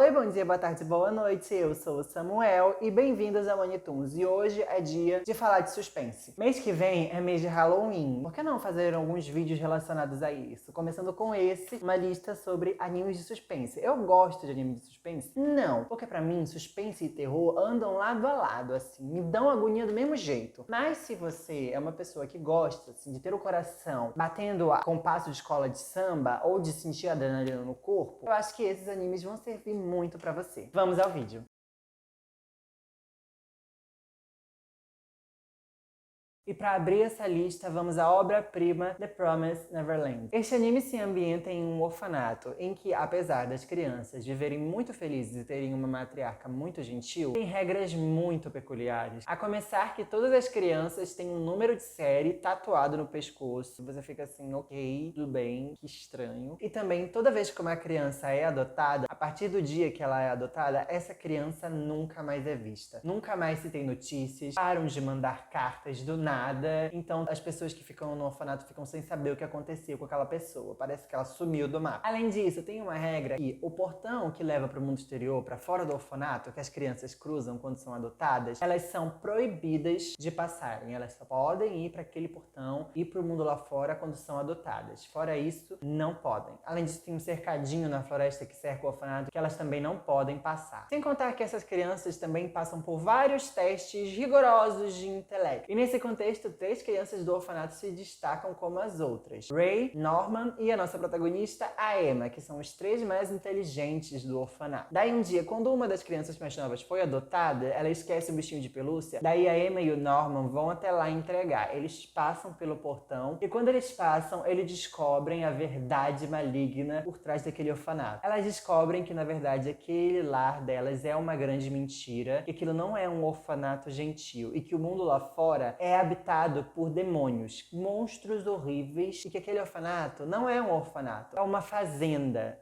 Oi, bom dia, boa tarde, boa noite. Eu sou o Samuel e bem-vindos ao Anitunes. E hoje é dia de falar de suspense. Mês que vem é mês de Halloween. Por que não fazer alguns vídeos relacionados a isso? Começando com esse, uma lista sobre animes de suspense. Eu gosto de anime de suspense? Não, porque pra mim suspense e terror andam lado a lado, assim, me dão agonia do mesmo jeito. Mas se você é uma pessoa que gosta, assim, de ter o coração batendo a compasso de escola de samba ou de sentir adrenalina no corpo, eu acho que esses animes vão servir muito pra você. Vamos ao vídeo. E para abrir essa lista, vamos à obra-prima The Promised Neverland. Este anime se ambienta em um orfanato, em que, apesar das crianças viverem muito felizes e terem uma matriarca muito gentil, tem regras muito peculiares. A começar que todas as crianças têm um número de série tatuado no pescoço. Você fica assim, ok, tudo bem, que estranho. E também, toda vez que uma criança é adotada, a partir do dia que ela é adotada, essa criança nunca mais é vista. Nunca mais se tem notícias, param de mandar cartas do nada. Então as pessoas que ficam no orfanato ficam sem saber o que aconteceu com aquela pessoa. Parece que ela sumiu do mapa. Além disso, tem uma regra que o portão que leva para o mundo exterior, para fora do orfanato, que as crianças cruzam quando são adotadas, elas são proibidas de passarem. Elas só podem ir para aquele portão e para o mundo lá fora quando são adotadas. Fora isso, não podem. Além disso, tem um cercadinho na floresta que cerca o orfanato que elas também não podem passar. Sem contar que essas crianças também passam por vários testes rigorosos de intelecto. E nesse contexto, 3 crianças do orfanato se destacam como as outras: Ray, Norman e a nossa protagonista, a Emma, que são os 3 mais inteligentes do orfanato. Daí um dia, quando uma das crianças mais novas foi adotada, ela esquece o bichinho de pelúcia, daí a Emma e o Norman vão até lá entregar. Eles passam pelo portão e quando eles passam, eles descobrem a verdade maligna por trás daquele orfanato. Elas descobrem que, na verdade, aquele lar delas é uma grande mentira, que aquilo não é um orfanato gentil e que o mundo lá fora é habitado por demônios, monstros horríveis, e que aquele orfanato não é um orfanato, é uma fazenda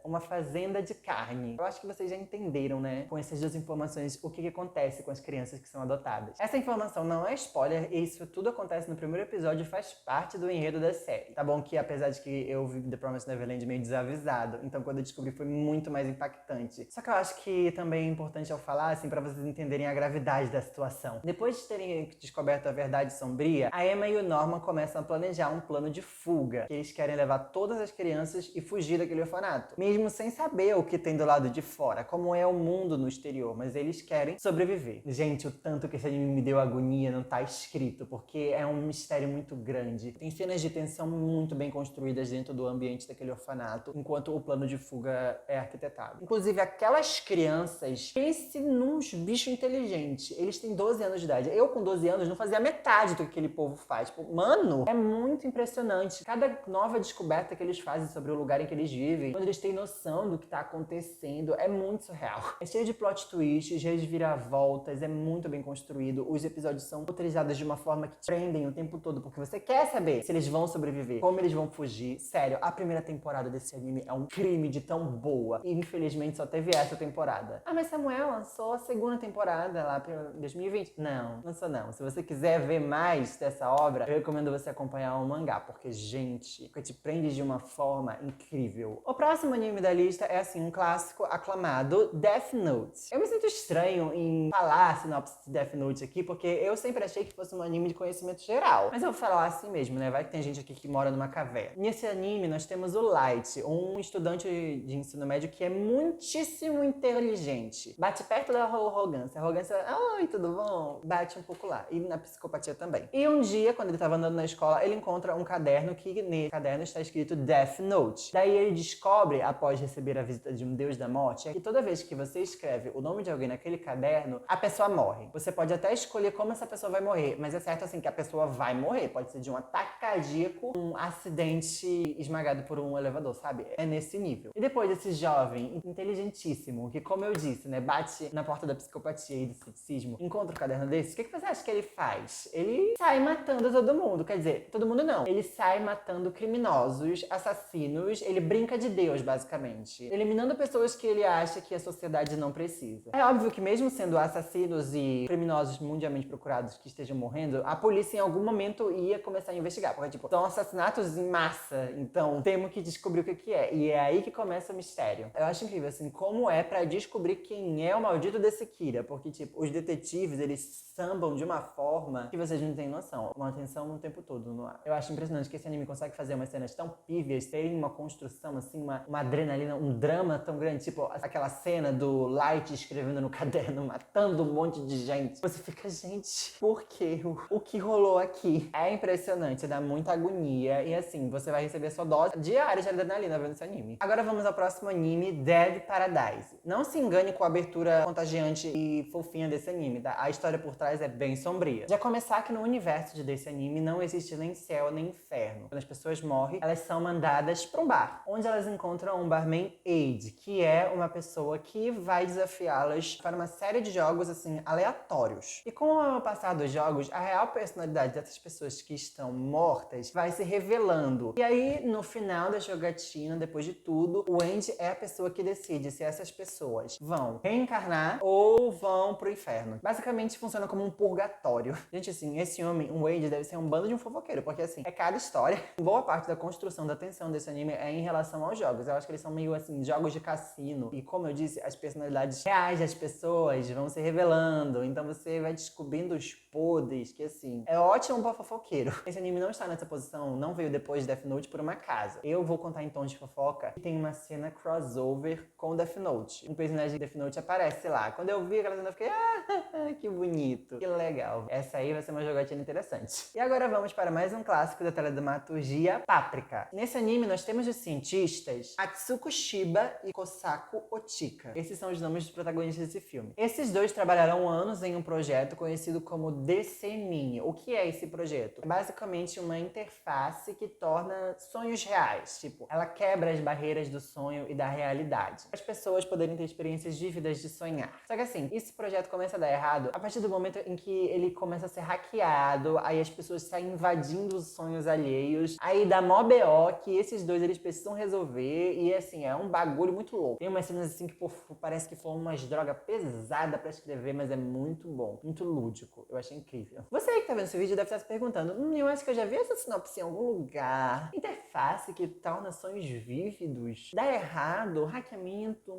de carne. Eu acho que vocês já entenderam, né, com essas 2 informações, o que acontece com as crianças que são adotadas. Essa informação não é spoiler, isso tudo acontece no primeiro episódio e faz parte do enredo da série. Tá bom que, apesar de que eu vi The Promised Neverland meio desavisado, então quando eu descobri foi muito mais impactante. Só que eu acho que também é importante eu falar, assim, pra vocês entenderem a gravidade da situação. Depois de terem descoberto a verdade sombria, a Emma e o Norman começam a planejar um plano de fuga, que eles querem levar todas as crianças e fugir daquele orfanato, mesmo sem saber o que tem do lado de fora, como é o mundo no exterior, mas eles querem sobreviver. Gente, o tanto que esse anime me deu agonia não tá escrito, porque é um mistério muito grande. Tem cenas de tensão muito bem construídas dentro do ambiente daquele orfanato, enquanto o plano de fuga é arquitetado. Inclusive, aquelas crianças, pense nos bichos inteligentes. Eles têm 12 anos de idade. Eu, com 12 anos, não fazia metade do que aquele povo faz. Tipo, mano, é muito impressionante. Cada nova descoberta que eles fazem sobre o lugar em que eles vivem, quando eles têm noção do que tá acontecendo, é muito surreal. É cheio de plot twists, reviravoltas, é muito bem construído. Os episódios são utilizados de uma forma que te prendem o tempo todo, porque você quer saber se eles vão sobreviver, como eles vão fugir. Sério, a primeira temporada desse anime é um crime de tão boa. E infelizmente só teve essa temporada. Ah, mas Samuel lançou a 2ª temporada lá pra 2020? Não, lançou não. Se você quiser ver mais dessa obra, eu recomendo você acompanhar o mangá, porque, gente, te prende de uma forma incrível. O próximo anime da lista é, assim, um clássico aclamado, Death Note. Eu me sinto estranho em falar a sinopse de Death Note aqui, porque eu sempre achei que fosse um anime de conhecimento geral. Mas eu vou falar assim mesmo, né? Vai que tem gente aqui que mora numa caverna. Nesse anime, nós temos o Light, um estudante de ensino médio que é muitíssimo inteligente. Bate perto da arrogância. A arrogância, oi, tudo bom? Bate um pouco lá. E na psicopatia também. E um dia, quando ele tava andando na escola, ele encontra um caderno que nesse caderno está escrito Death Note. Daí ele descobre, após receber a visita de um deus da morte, que toda vez que você escreve o nome de alguém naquele caderno, a pessoa morre. Você pode até escolher como essa pessoa vai morrer, mas é certo assim que a pessoa vai morrer. Pode ser de um ataque cardíaco, um acidente esmagado por um elevador, sabe? É nesse nível. E depois desse jovem inteligentíssimo, que, como eu disse, né, bate na porta da psicopatia e do ceticismo, encontra o caderno desse, o que você acha que ele faz? Ele sai matando todo mundo. Quer dizer, todo mundo não. Ele sai matando criminosos, assassinos, ele brinca de Deus, basicamente. Eliminando pessoas que ele acha que a sociedade não precisa. É óbvio que mesmo sendo assassinos e criminosos mundialmente procurados que estejam morrendo, a polícia em algum momento ia começar a investigar. Porque, tipo, são assassinatos em massa. Então, temos que descobrir o que é. E é aí que começa o mistério. Eu acho incrível, assim, como é pra descobrir quem é o maldito desse Kira. Porque, tipo, os detetives, eles sambam de uma forma que vocês não têm noção. Uma atenção o tempo todo no ar. Eu acho impressionante que esse anime consegue fazer umas cenas tão pívias, terem uma construção, assim, uma adrenalina, um drama tão grande. Tipo, aquela cena do Light escrevendo no caderno, matando um monte de gente. Você fica, gente, por quê? O que rolou aqui? É impressionante, dá muita agonia. E assim, você vai receber sua dose diária de adrenalina vendo esse anime. Agora vamos ao próximo anime, Dead Paradise. Não se engane com a abertura contagiante e fofinha desse anime, tá? A história por trás é bem sombria. Já começar que no universo desse anime não existe nem céu nem inferno. Quando as pessoas morrem, elas são mandadas para um bar, onde elas encontram um barman Aide, que é uma pessoa que vai desafiá-las para uma série de jogos, assim, aleatórios. E com o passar dos jogos, a real personalidade dessas pessoas que estão mortas vai se revelando. E aí, no final da jogatina, depois de tudo, o Andy é a pessoa que decide se essas pessoas vão reencarnar ou vão pro inferno. Basicamente, funciona como um purgatório. Gente, assim, esse homem, o Andy, deve ser um bando de um fofoqueiro, porque, assim, é cada história. Boa parte da construção, da tensão desse anime é em relação aos jogos. Eu acho que eles são meio, assim, jogos de cassino. E, como eu disse, as personalidades reais das pessoas vão se revelando. Então, você vai descobrindo os podres, que, assim, é ótimo pra fofoqueiro. Esse anime não está nessa posição, não veio depois de Death Note por uma casa. Eu vou contar em tons de fofoca que tem uma cena crossover com Death Note. Um personagem de Death Note aparece lá. Quando eu vi aquela cena, eu fiquei, que bonito, que legal. Essa aí vai ser uma jogatina interessante. E agora vamos para mais um clássico da teledramaturgia, Páprica. Nesse anime nós temos os cientistas Atsuko Shiba e Kosako Otika. Esses são os nomes dos protagonistas desse filme. Esses dois trabalharam anos em um projeto conhecido como DC-Mini. O que é esse projeto? É basicamente uma interface que torna sonhos reais. Tipo, ela quebra as barreiras do sonho e da realidade. As pessoas poderem ter experiências vívidas de sonhar. Só que assim, esse projeto começa a dar errado a partir do momento em que ele começa a ser hackeado, aí as pessoas saem invadindo os sonhos alheios, aí dá mó BO que esses dois eles precisam resolver e assim, é um bagulho muito louco. Tem umas cenas assim que pô, parece que foram umas drogas pesadas pra escrever, mas é muito bom, muito lúdico. Eu achei incrível. Você aí que tá vendo esse vídeo deve estar se perguntando, eu acho que eu já vi essa sinopse em algum lugar. Interface que torna sonhos vívidos. Dá errado, hackeamento,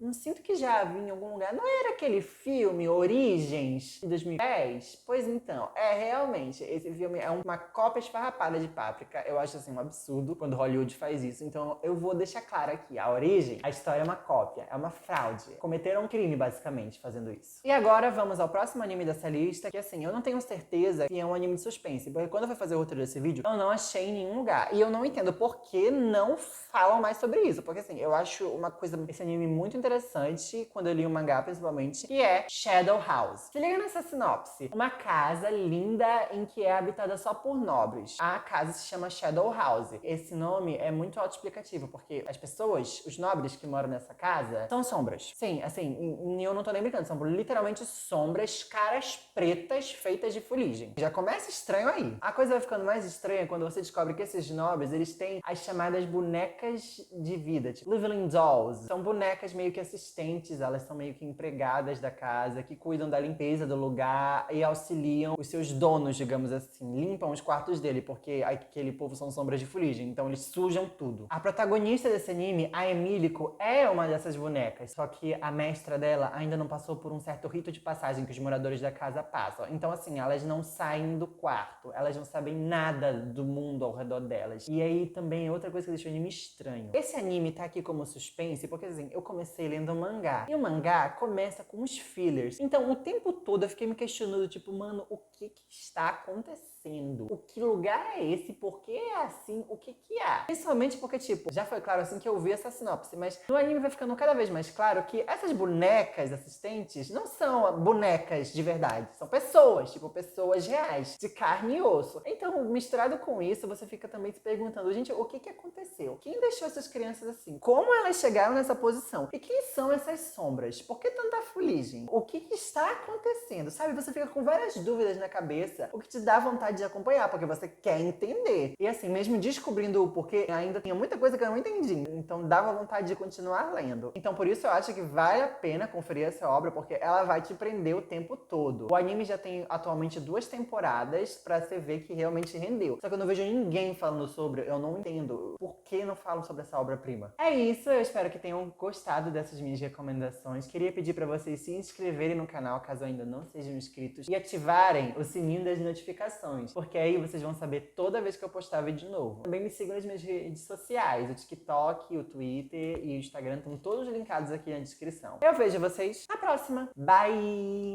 não sinto que já vi em algum lugar. Não era aquele filme Origens, de 2010? Pois então, realmente, esse filme é uma cópia esfarrapada de Páprica. Eu acho assim um absurdo quando Hollywood faz isso. Então eu vou deixar claro aqui, a origem, a história é uma cópia, é uma fraude. Cometeram um crime, basicamente, fazendo isso. E agora vamos ao próximo anime dessa lista, que assim, eu não tenho certeza que é um anime de suspense, porque quando eu fui fazer o roteiro desse vídeo, eu não achei em nenhum lugar. E eu não entendo por que não falam mais sobre isso, porque assim, eu acho uma coisa, esse anime muito interessante, quando eu li o mangá principalmente, que é Shadow House. Se liga nessa sinopse. Uma casa linda em que é habitada só por nobres. A casa se chama Shadow House. Esse nome é muito autoexplicativo, porque as pessoas, os nobres que moram nessa casa, são sombras. Sim, assim, eu não tô nem brincando, são literalmente sombras, caras pretas feitas de fuligem. Já começa estranho aí. A coisa vai ficando mais estranha quando você descobre que esses nobres, eles têm as chamadas bonecas de vida, tipo Living Dolls. São bonecas meio que assistentes, elas são meio que empregadas da casa, que cuidam da limpeza do lugar e auxiliam os seus donos, digamos assim. Limpam os quartos dele, porque aquele povo são sombras de fuligem, então eles sujam tudo. A protagonista desse anime, a Emilico, é uma dessas bonecas, só que a mestra dela ainda não passou por um certo rito de passagem que os moradores da casa passam. Então, assim, elas não saem do quarto, elas não sabem nada do mundo ao redor delas. E aí também é outra coisa que deixa o anime estranho. Esse anime tá aqui como suspense, porque assim, eu comecei lendo o mangá. E o mangá começa com os fillers. Então, o tempo todo eu fiquei me questionando, tipo, mano, o que está acontecendo? O que lugar é esse? Por que é assim? O que há? Principalmente porque, tipo, já foi claro assim que eu vi essa sinopse, mas no anime vai ficando cada vez mais claro que essas bonecas assistentes não são bonecas de verdade, são pessoas, tipo, pessoas reais, de carne e osso. Então, misturado com isso, você fica também se perguntando perguntando, gente, o que aconteceu? Quem deixou essas crianças assim? Como elas chegaram nessa posição? E quem são essas sombras? Por que tanta fuligem? O que está acontecendo? Sabe, você fica com várias dúvidas na cabeça, o que te dá vontade de acompanhar, porque você quer entender. E assim, mesmo descobrindo o porquê, ainda tinha muita coisa que eu não entendi. Então dava vontade de continuar lendo. Então por isso eu acho que vale a pena conferir essa obra, porque ela vai te prender o tempo todo. O anime já tem atualmente 2 temporadas pra você ver que realmente rendeu. Só que eu não vejo ninguém falando sobre, eu não entendo por que não falam sobre essa obra-prima. É isso, eu espero que tenham gostado dessas minhas recomendações. Queria pedir pra vocês se inscreverem no canal, caso ainda não sejam inscritos, e ativarem o sininho das notificações, porque aí vocês vão saber toda vez que eu postar vídeo novo. Também me sigam nas minhas redes sociais, o TikTok, o Twitter e o Instagram, estão todos linkados aqui na descrição. Eu vejo vocês na próxima. Bye!